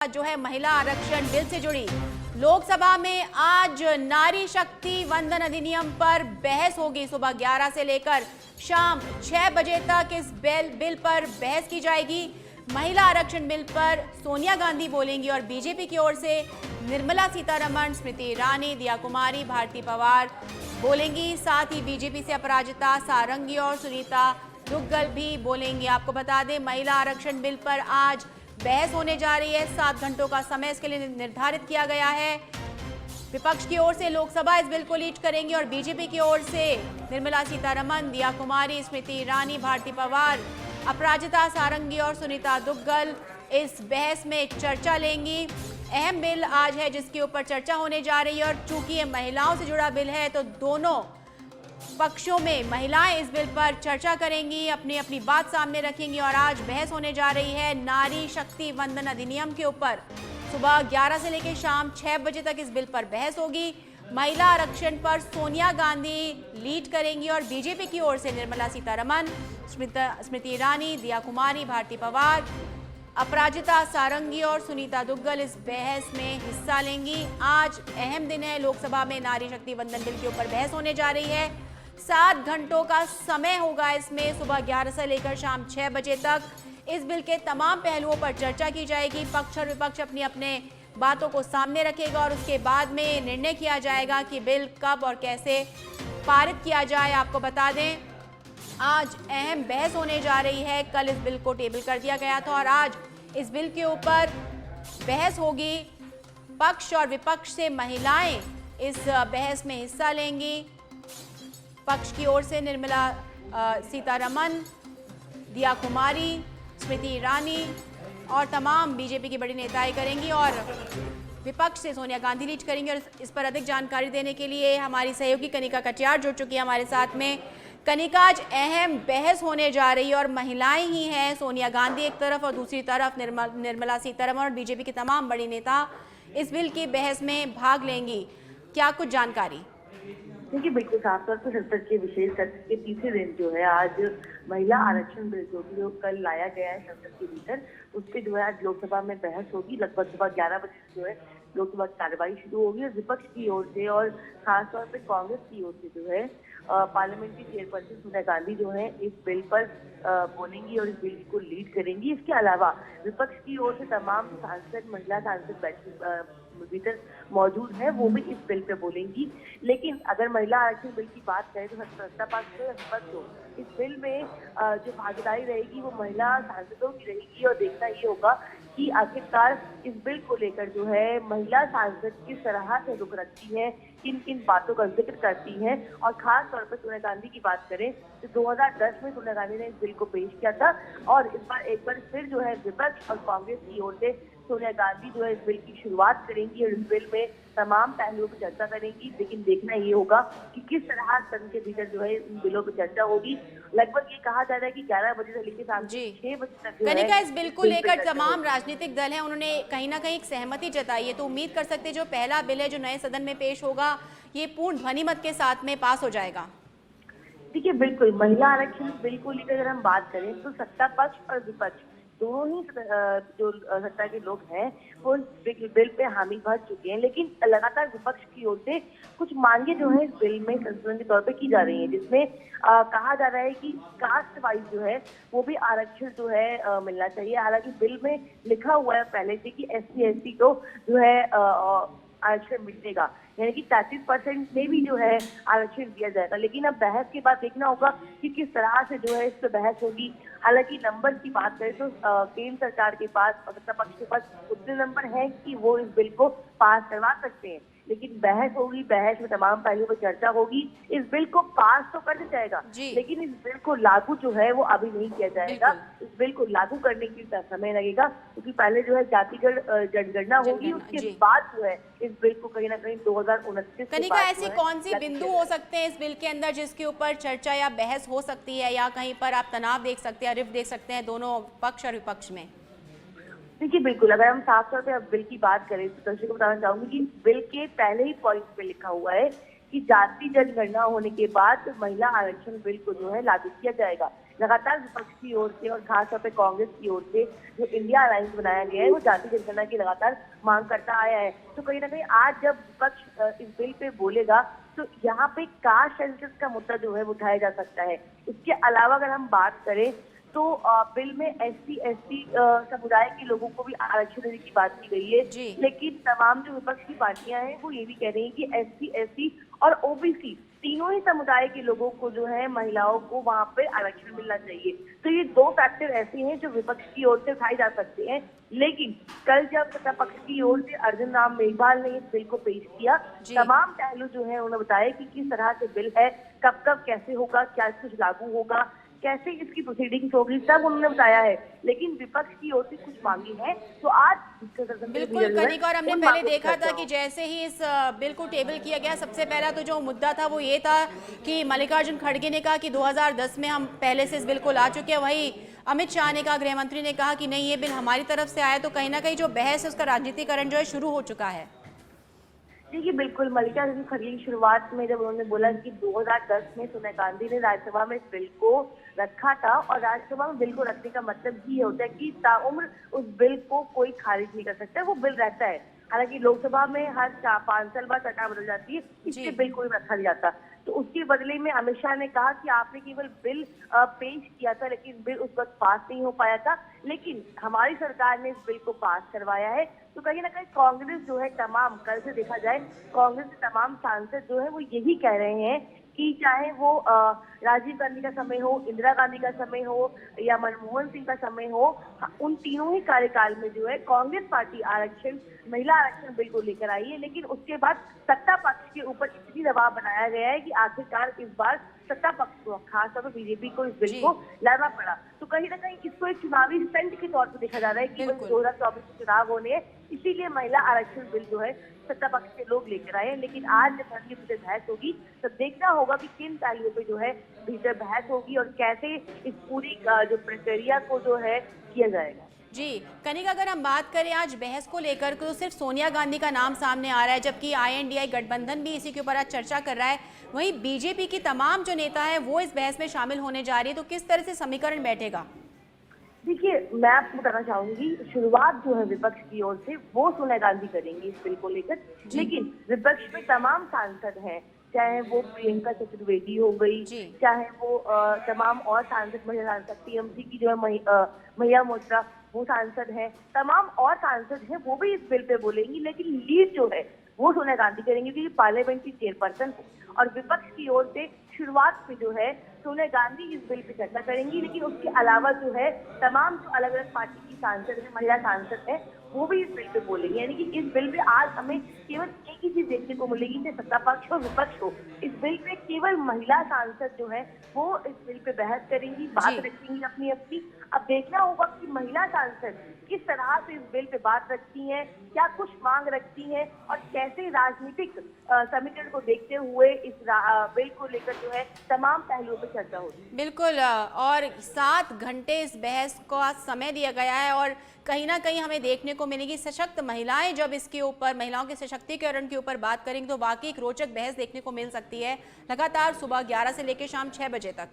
जो है महिला आरक्षण बिल से जुड़ी लोकसभा में आज नारी शक्ति वंदन अधिनियम पर बहस होगी। सुबह 11 से लेकर शाम 6 बजे तक इस बिल पर बहस की जाएगी। महिला आरक्षण बिल पर सोनिया गांधी बोलेंगी और बीजेपी की ओर से निर्मला सीतारमण, स्मृति ईरानी, दिया कुमारी, भारती पवार बोलेंगी। साथ ही बीजेपी से अपराजिता सारंगी और सुनीता दुग्गल भी बोलेंगी। आपको बता दें, महिला आरक्षण बिल पर आज बहस होने जा रही है। 7 घंटों का समय इसके लिए निर्धारित किया गया है। विपक्ष की ओर से लोकसभा इस बिल को लीड करेंगी और बीजेपी की ओर से निर्मला सीतारमण, दिया कुमारी, स्मृति ईरानी, भारती पवार, अपराजिता सारंगी और सुनीता दुग्गल इस बहस में चर्चा लेंगी। अहम बिल आज है जिसके ऊपर चर्चा होने जा रही है और चूंकि ये महिलाओं से जुड़ा बिल है तो दोनों पक्षों में महिलाएं इस बिल पर चर्चा करेंगी, अपनी अपनी बात सामने रखेंगी और आज बहस होने जा रही है नारी शक्ति वंदन अधिनियम के ऊपर। सुबह 11 से लेकर शाम 6 बजे तक इस बिल पर बहस होगी। महिला आरक्षण पर सोनिया गांधी लीड करेंगी और बीजेपी की ओर से निर्मला सीतारमण, स्मृति ईरानी, दिया कुमारी, भारती पवार, अपराजिता सारंगी और सुनीता दुग्गल इस बहस में हिस्सा लेंगी। आज अहम दिन है, लोकसभा में नारी शक्ति वंदन बिल के ऊपर बहस होने जा रही है। 7 घंटों का समय होगा इसमें। सुबह 11 से लेकर शाम 6 बजे तक इस बिल के तमाम पहलुओं पर चर्चा की जाएगी। पक्ष और विपक्ष अपनी अपने बातों को सामने रखेगा और उसके बाद में निर्णय किया जाएगा कि बिल कब और कैसे पारित किया जाए। आपको बता दें, आज अहम बहस होने जा रही है। कल इस बिल को टेबल कर दिया गया था और आज इस बिल के ऊपर बहस होगी। पक्ष और विपक्ष से महिलाएं इस बहस में हिस्सा लेंगी। पक्ष की ओर से निर्मला सीतारमण, दिया कुमारी, स्मृति ईरानी और तमाम बीजेपी की बड़ी नेताएं करेंगी और विपक्ष से सोनिया गांधी लीड करेंगी। और इस पर अधिक जानकारी देने के लिए हमारी सहयोगी कनिका कटियार जुड़ चुकी है हमारे साथ में। कनिका, आज अहम बहस होने जा रही है और महिलाएं ही हैं, सोनिया गांधी एक तरफ और दूसरी तरफ निर्मला सीतारमण और बीजेपी के तमाम बड़ी नेता इस बिल की बहस में भाग लेंगी। क्या कुछ जानकारी? देखिए, बिल्कुल साफ तौर पर संसद के विशेष सत्र के तीसरे दिन जो है आज महिला आरक्षण बिल जो कल लाया गया है संसद के भीतर, उस पर जो है आज लोकसभा में बहस होगी। लगभग सुबह 11 बजे से जो है लोकसभा की कार्रवाई शुरू होगी और विपक्ष की ओर से और खासतौर पर कांग्रेस की ओर से जो है पार्लियामेंट्री चेयरपर्सन सोनिया गांधी जो है इस बिल पर बोलेंगी और इस बिल को लीड करेंगी। इसके अलावा विपक्ष की ओर से तमाम सांसद, महिला सांसद भीतर मौजूद है, वो भी इस बिल पे बोलेंगी। लेकिन अगर महिला आरक्षण बिल की बात करें तो सत्ता पक्ष हो, विपक्ष हो, इस बिल में जो भागीदारी रहेगी वो महिला सांसदों की रहेगी और देखना ये होगा कि आखिरकार इस बिल को लेकर जो है महिला सांसद किस तरह से रुख रखती है, किन किन बातों का जिक्र करती हैं। और खास तौर पर सोनिया गांधी की बात करें तो 2010 में सोनिया गांधी ने इस बिल को पेश किया था और इस बार एक बार फिर जो है विपक्ष और कांग्रेस की ओर से सोनिया गांधी जो है इस बिल की शुरुआत करेंगी और इस बिल में तमाम पहलुओं पर चर्चा करेंगी। लेकिन देखना ये होगा कि किस तरह सदन के भीतर जो है इन बिलों पर चर्चा होगी। लगभग ये कहा जा रहा है कि 11 बजे से लेकर शाम 6 बजे तक कनिका, इस बिल को लेकर तमाम राजनीतिक दल हैं, उन्होंने कहीं ना कहीं एक सहमति जताई है, तो उम्मीद कर सकते हैं जो पहला बिल है जो नए सदन में पेश होगा ये पूर्ण ध्वनिमत के साथ में पास हो जाएगा। देखिए, बिल्कुल महिला आरक्षण बिल को लेकर अगर हम बात करें तो सत्ता पक्ष और विपक्ष दोनों ही जो सत्ता के लोग हैं वो बिल पे हामी भर चुके हैं। लेकिन लगातार विपक्ष की ओर से कुछ मांगे जो है इस बिल में संशोधन के तौर पे की जा रही है, जिसमें कहा जा रहा है कि कास्ट वाइज जो है वो भी आरक्षण जो है मिलना चाहिए। हालांकि बिल में लिखा हुआ है पहले से कि SC ST को जो है आरक्षण मिलेगा, यानी कि 33% में भी जो है आरक्षण दिया जाएगा। लेकिन अब बहस के बाद देखना होगा कि किस तरह से जो है इस पर बहस होगी। हालांकि नंबर की बात करें तो केंद्र सरकार के पास, सत्ता पक्ष के पास उतने नंबर हैं कि वो इस बिल को पास करवा सकते हैं। लेकिन बहस होगी, बहस में तमाम पहलुओं पर चर्चा होगी। इस बिल को पास तो कर दिया जाएगा लेकिन इस बिल को लागू जो है वो अभी नहीं किया जाएगा। इस बिल को लागू करने के लिए समय लगेगा क्योंकि पहले जो है जातिगत जनगणना होगी, उसके बाद जो है इस बिल को कहीं ना कहीं 2029 कनिका, ऐसे कौन सी बिंदु हो सकते हैं इस बिल के अंदर जिसके ऊपर चर्चा या बहस हो सकती है या कहीं पर आप तनाव देख सकते हैं, रिफ्ट देख सकते हैं दोनों पक्ष और विपक्ष में? देखिए, बिल्कुल अगर हम साफ तौर पे अब बिल की बात करें तो दर्शकों को बताना चाहूंगी कि बिल के पहले ही पॉइंट पे लिखा हुआ है कि जाति जनगणना होने के बाद महिला आरक्षण बिल को जो है लागू किया जाएगा। लगातार विपक्ष की ओर से और खासतौर पे कांग्रेस की ओर से जो इंडिया अलायंस बनाया गया है वो जाति जनगणना की लगातार मांग करता आया है। तो कहीं ना कहीं आज जब विपक्ष इस बिल पे बोलेगा तो यहाँ पे कास्ट सेंसस का मुद्दा जो है वो उठाया जा सकता है। इसके अलावा अगर हम बात करें तो बिल में SC/ST समुदाय के लोगों को भी आरक्षण देने की बात की गई है, लेकिन तमाम जो विपक्ष की पार्टियां हैं वो ये भी कह रही हैं कि SC/ST और OBC तीनों ही समुदाय के लोगों को जो है महिलाओं को वहां पे आरक्षण मिलना चाहिए। तो ये दो फैक्टर ऐसे हैं जो विपक्ष की ओर से उठाए जा सकते हैं, लेकिन कल जब सत्ता पक्ष की ओर से अर्जुन राम मेघवाल ने इस बिल को पेश किया, तमाम पहलू जो है उन्होंने बताया कि किस तरह से बिल है, कब कब कैसे होगा, क्या कुछ लागू होगा, कैसे इसकी प्रोसीडिंग्स होगी, सब उन्होंने बताया है। लेकिन विपक्ष की ओर से कुछ मांगी है तो आज बिल्कुल कनिका, और हमने पहले देखा था कि जैसे ही इस बिल को टेबल किया गया, सबसे पहला तो जो मुद्दा था वो ये था कि मल्लिकार्जुन खड़गे ने कहा कि 2010 में हम पहले से इस बिल को ला चुके हैं। वही अमित शाह ने कहा, गृह मंत्री ने कहा कि नहीं, ये बिल हमारी तरफ से आया। तो कहीं ना कहीं जो बहस है उसका राजनीतिकरण जो है शुरू हो चुका है। देखिए बिल्कुल, मल्लिकार्जुन खड़गे की शुरुआत में जब उन्होंने बोला कि 2010 में सोनिया गांधी ने राज्यसभा में इस बिल को रखा था, और राज्यसभा में बिल को रखने का मतलब ये होता है कि ताउम्र उस बिल को कोई खारिज नहीं कर सकता, वो बिल रहता है। हालांकि लोकसभा में हर 5 साल बाद सरकार बदल जाती है, इसलिए बिल कोई रखा नहीं जाता। तो उसके बदले में अमित शाह ने कहा कि आपने केवल बिल पेश किया था, लेकिन बिल उस वक्त पास नहीं हो पाया था, लेकिन हमारी सरकार ने इस बिल को पास करवाया है। तो कहीं ना कहीं कांग्रेस जो है तमाम, कल से देखा जाए कांग्रेस के तमाम सांसद जो है वो यही कह रहे हैं कि चाहे वो राजीव गांधी का समय हो, इंदिरा गांधी का समय हो या मनमोहन सिंह का समय हो, उन तीनों ही कार्यकाल में जो है कांग्रेस पार्टी महिला आरक्षण बिल को लेकर आई है, लेकिन उसके बाद सत्ता पक्ष के ऊपर इतनी दबाव बनाया गया है कि आखिरकार इस बार सत्ता पक्ष को, खासतौर पर बीजेपी को इस बिल को लाना पड़ा। तो कहीं ना कहीं इसको एक चुनावी स्टंट के तौर पर देखा जा रहा है कि 2024 में चुनाव होने हैं, इसीलिए महिला आरक्षण बिल जो है सत्ता पक्ष के लोग लेकर आए। लेकिन आज जब भर भीतर बहस होगी तो देखना होगा कि किन पहलुओं पे जो है भीतर बहस होगी और कैसे इस पूरी जो प्रक्रिया को जो है किया जाएगा। जी कनिका, अगर हम बात करें आज बहस को लेकर तो सिर्फ सोनिया गांधी का नाम सामने आ रहा है, जबकि INDI गठबंधन भी इसी के ऊपर आज चर्चा कर रहा है। वहीं बीजेपी की तमाम जो नेता है वो इस बहस में शामिल होने जा रही है। तो किस तरह से समीकरण बैठेगा? देखिए, मैं आपको बताना चाहूंगी, शुरुआत जो है विपक्ष की ओर से वो सोनिया गांधी करेंगी इस बिल को लेकर, लेकिन विपक्ष में तमाम सांसद हैं, चाहे वो प्रियंका चतुर्वेदी हो गई, चाहे वो तमाम और सांसद, महिला सांसद TMC की जो है महिला मोर्चा वो सांसद है, तमाम और सांसद हैं, वो भी इस बिल पे बोलेंगी, लेकिन लीड जो है वो सोनिया गांधी करेंगी क्योंकि पार्लियामेंट की चेयरपर्सन है। और विपक्ष की ओर से शुरुआत में जो है सोनिया गांधी इस बिल पे चर्चा करेंगी, लेकिन उसके अलावा जो है तमाम जो अलग अलग पार्टी की सांसद है, महिला सांसद है, वो भी इस बिल पे बोलेंगे। यानी कि इस बिल पे आज हमें केवल एक ही चीज देखने को मिलेगी, चाहे सत्ता पक्ष और विपक्ष हो, इस बिल पे केवल महिला सांसद जो है वो इस बिल पे बहस करेंगी, बात रखेंगी अपनी अपनी। अब देखना होगा कि महिला सांसद किस तरह से इस बिल पे बात रखती हैं, क्या कुछ मांग रखती हैं और कैसे राजनीतिक समीकरण को देखते हुए इस बिल को लेकर जो है तमाम पहलुओं पे चर्चा होगी। बिल्कुल, और 7 घंटे इस बहस को आज समय दिया गया है और कहीं ना कहीं हमें देखने को मिलेगी सशक्त महिलाएं जब इसके ऊपर, महिलाओं के सशक्तिकरण के ऊपर बात करेंगे तो वाकई एक रोचक बहस देखने को मिल सकती है लगातार सुबह 11 से लेकर शाम 6 बजे तक।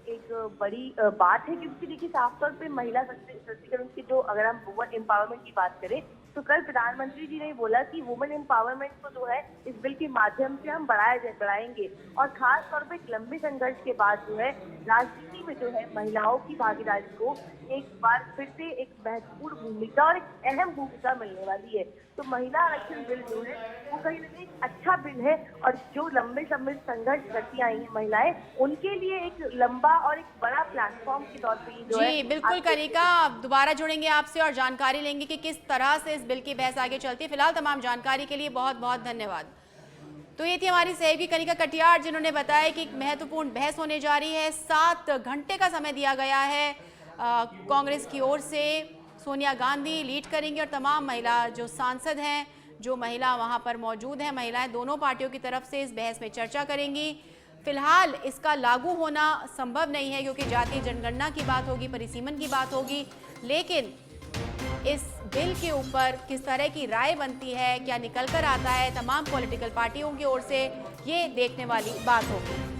एक बड़ी बात है क्योंकि देखिए साफ तौर पे महिला सशक्तिकरण की जो, अगर हम वुमन एम्पावरमेंट की बात करें तो कल प्रधानमंत्री जी ने बोला कि वुमेन एम्पावरमेंट को जो है इस बिल के माध्यम से हम बढ़ाएंगे, और खास तौर पे एक लंबे संघर्ष के बाद जो है राजनीति में जो है महिलाओं की भागीदारी को एक बार फिर से एक महत्वपूर्ण भूमिका और एक अहम भूमिका मिलने वाली है। तो महिला आरक्षण बिल जो है वो कहीं ना कहीं अच्छा बिल है, और जो लंबे समय संघर्ष करती आई हैं महिलाएं, उनके लिए एक लंबा और एक बड़ा प्लेटफॉर्म के तौर पे जो है। बिल्कुल कनिका, दोबारा जुड़ेंगे आपसे और जानकारी लेंगे कि किस तरह से इस बिल की बहस आगे चलती है। फिलहाल तमाम जानकारी के लिए बहुत बहुत धन्यवाद। तो ये थी हमारी सहयोगी कनिका कटियार, जिन्होंने बताया कि एक महत्वपूर्ण बहस होने जा रही है। 7 घंटे का समय दिया गया है कांग्रेस की ओर से। सोनिया गांधी लीड करेंगी और तमाम महिला जो सांसद हैं, जो महिला वहां पर मौजूद हैं, महिलाएं दोनों पार्टियों की तरफ से इस बहस में चर्चा करेंगी। फिलहाल इसका लागू होना संभव नहीं है क्योंकि जातीय जनगणना की बात होगी, परिसीमन की बात होगी, लेकिन इस बिल के ऊपर किस तरह की राय बनती है, क्या निकल कर आता है तमाम पॉलिटिकल पार्टियों की ओर से, ये देखने वाली बात होगी।